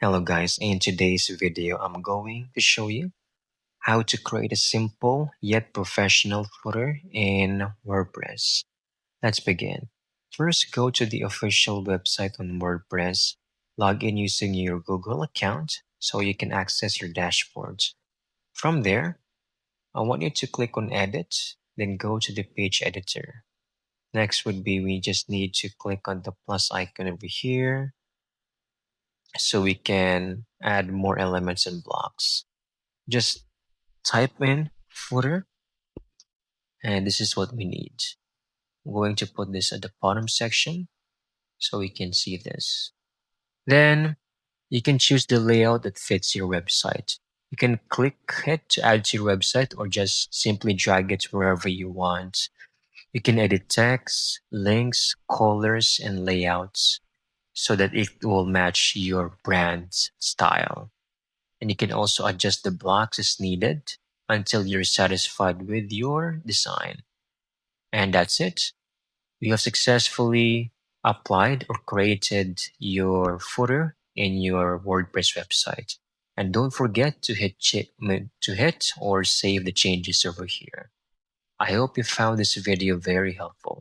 Hello guys, in today's video I'm going to show you how to create a simple yet professional footer in WordPress. Let's begin. First, go to the official website on WordPress, log in using your Google account so you can access your dashboards. From there, I want you to click on Edit, then go to the page editor. Next would be we just need to click on the plus icon over here so we can add more elements and blocks. Just type in footer, and this is what we need. I'm going to put this at the bottom section so we can see this. Then you can choose the layout that fits your website. You can click it to add to your website or just simply drag it wherever you want. You can edit text, links, colors, and layouts so that it will match your brand's style. And you can also adjust the blocks as needed until you're satisfied with your design. And that's it. You have successfully applied or created your footer in your WordPress website. And don't forget to hit or save the changes over here. I hope you found this video very helpful.